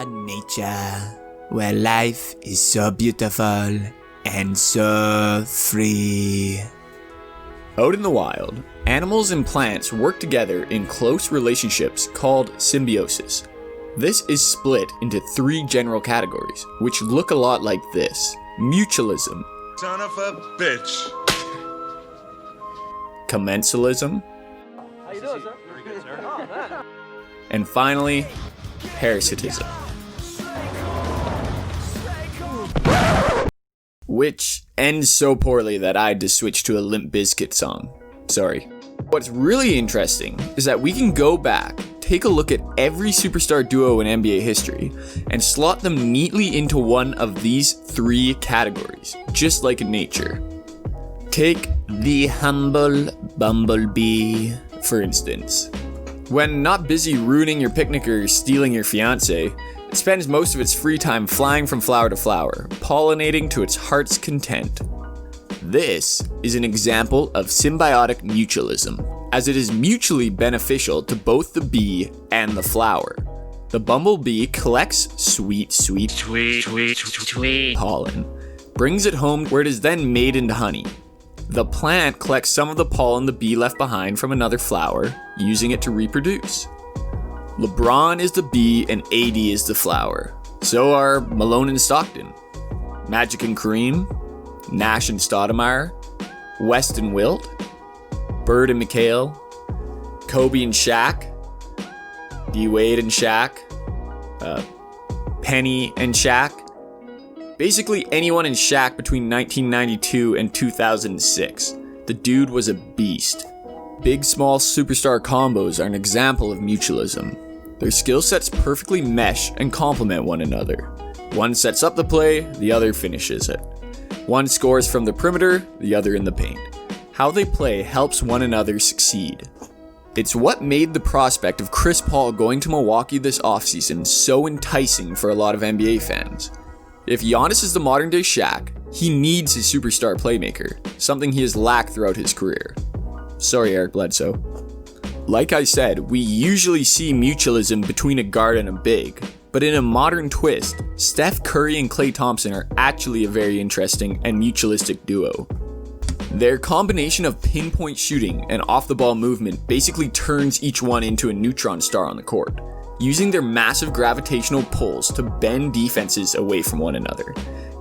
nature, where life is so beautiful and so free. Out in the wild, animals and plants work together in close relationships called symbiosis. This is split into 3 general categories, which look a lot like this. Mutualism. Son of a bitch. Commensalism. How you doing, sir? Very good, sir. Oh, man. And finally, parasitism. Which ends so poorly that I had to switch to a Limp Bizkit song. Sorry. What's really interesting is that we can go back, take a look at every superstar duo in NBA history, and slot them neatly into one of these 3 categories, just like in nature. Take the humble bumblebee, for instance. When not busy ruining your picnic or stealing your fiancé, it spends most of its free time flying from flower to flower, pollinating to its heart's content. This is an example of symbiotic mutualism, as it is mutually beneficial to both the bee and the flower. The bumblebee collects sweet pollen, brings it home where it is then made into honey. The plant collects some of the pollen the bee left behind from another flower, using it to reproduce. LeBron is the bee and AD is the flower. So are Malone and Stockton, Magic and Kareem, Nash and Stoudemire, West and Wilt, Bird and McHale, Kobe and Shaq, D-Wade and Shaq, Penny and Shaq. Basically anyone in Shaq between 1992 and 2006. The dude was a beast. Big small superstar combos are an example of mutualism. Their skill sets perfectly mesh and complement one another. One sets up the play, the other finishes it. One scores from the perimeter, the other in the paint. How they play helps one another succeed. It's what made the prospect of Chris Paul going to Milwaukee this offseason so enticing for a lot of NBA fans. If Giannis is the modern day Shaq, he needs his superstar playmaker, something he has lacked throughout his career. Sorry, Eric Bledsoe. Like I said, we usually see mutualism between a guard and a big, but in a modern twist, Steph Curry and Klay Thompson are actually a very interesting and mutualistic duo. Their combination of pinpoint shooting and off-the-ball movement basically turns each one into a neutron star on the court, using their massive gravitational pulls to bend defenses away from one another,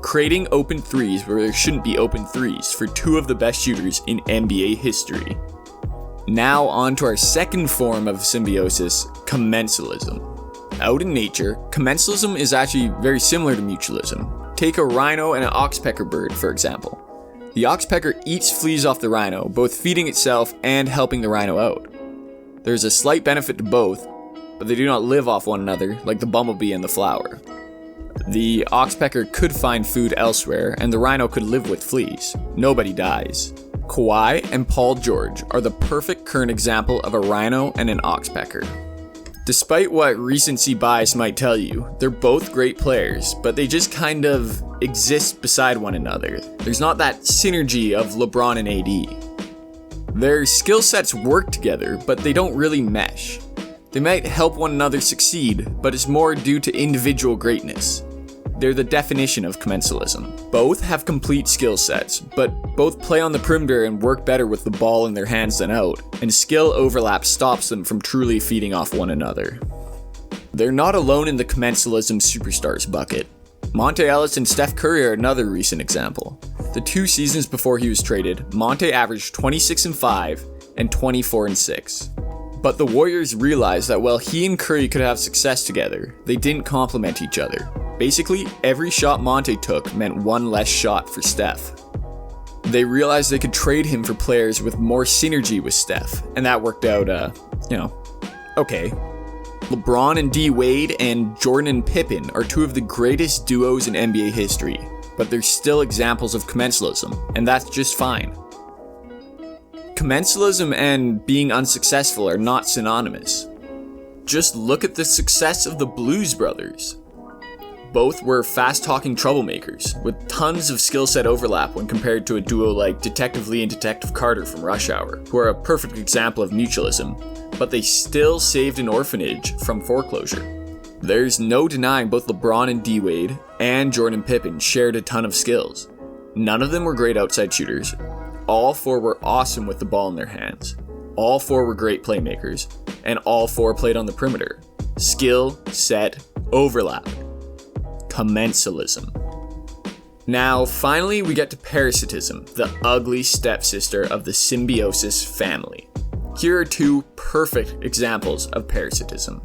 creating open threes where there shouldn't be open threes for 2 of the best shooters in NBA history. Now on to our second form of symbiosis, commensalism. Out in nature, commensalism is actually very similar to mutualism. Take a rhino and an oxpecker bird, for example. The oxpecker eats fleas off the rhino, both feeding itself and helping the rhino out. There's a slight benefit to both, but they do not live off one another like the bumblebee and the flower. The oxpecker could find food elsewhere, and the rhino could live with fleas. Nobody dies. Kawhi and Paul George are the perfect current example of a rhino and an oxpecker. Despite what recency bias might tell you, they're both great players, but they just kind of exist beside one another. There's not that synergy of LeBron and AD. Their skill sets work together, but they don't really mesh. They might help one another succeed, but it's more due to individual greatness. They're the definition of commensalism. Both have complete skill sets, but both play on the perimeter and work better with the ball in their hands than out, and skill overlap stops them from truly feeding off one another. They're not alone in the commensalism superstars bucket. Monte Ellis and Steph Curry are another recent example. The 2 seasons before he was traded, Monte averaged 26-5 and 24-6. But the Warriors realized that while he and Curry could have success together, they didn't complement each other. Basically, every shot Monte took meant one less shot for Steph. They realized they could trade him for players with more synergy with Steph, and that worked out, okay. LeBron and D-Wade and Jordan and Pippen are 2 of the greatest duos in NBA history, but they're still examples of commensalism, and that's just fine. Commensalism and being unsuccessful are not synonymous. Just look at the success of the Blues Brothers. Both were fast-talking troublemakers, with tons of skill set overlap when compared to a duo like Detective Lee and Detective Carter from Rush Hour, who are a perfect example of mutualism, but they still saved an orphanage from foreclosure. There's no denying both LeBron and D-Wade and Jordan and Pippen shared a ton of skills. None of them were great outside shooters. All four were awesome with the ball in their hands. All four were great playmakers, and all four played on the perimeter. Skill, set, overlap. Commensalism. Now, finally, we get to parasitism, the ugly stepsister of the symbiosis family. Here are two perfect examples of parasitism.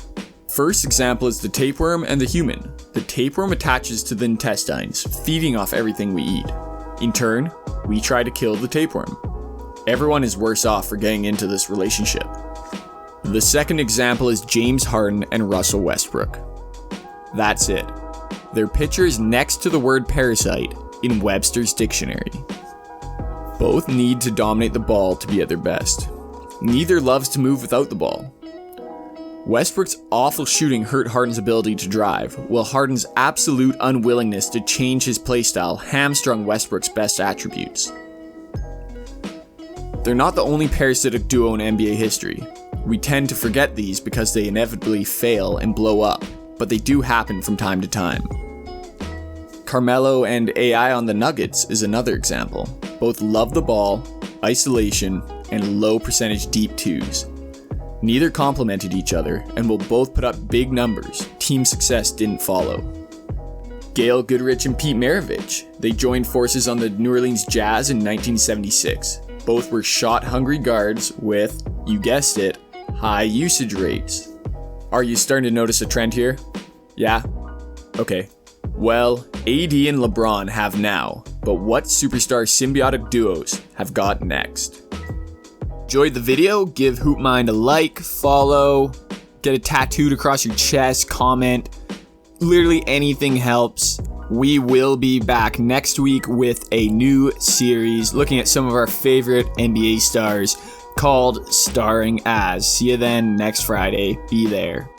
First example is the tapeworm and the human. The tapeworm attaches to the intestines, feeding off everything we eat. In turn, we try to kill the tapeworm. Everyone is worse off for getting into this relationship. The second example is James Harden and Russell Westbrook. That's it. Their picture is next to the word parasite in Webster's dictionary. Both need to dominate the ball to be at their best. Neither loves to move without the ball. Westbrook's awful shooting hurt Harden's ability to drive, while Harden's absolute unwillingness to change his playstyle hamstrung Westbrook's best attributes. They're not the only parasitic duo in NBA history. We tend to forget these because they inevitably fail and blow up, but they do happen from time to time. Carmelo and AI on the Nuggets is another example. Both love the ball, isolation, and low percentage deep twos. Neither complemented each other and will both put up big numbers. Team success didn't follow. Gail Goodrich and Pete Maravich. They joined forces on the New Orleans Jazz in 1976. Both were shot-hungry guards with, you guessed it, high usage rates. Are you starting to notice a trend here? Yeah? Okay. Well, AD and LeBron have now, but what superstar symbiotic duos have got next? Enjoyed the video? Give Hoopmind a like, follow, get it tattooed across your chest, comment. Literally anything helps. We will be back next week with a new series looking at some of our favorite NBA stars called Starring As. See you then next Friday. Be there.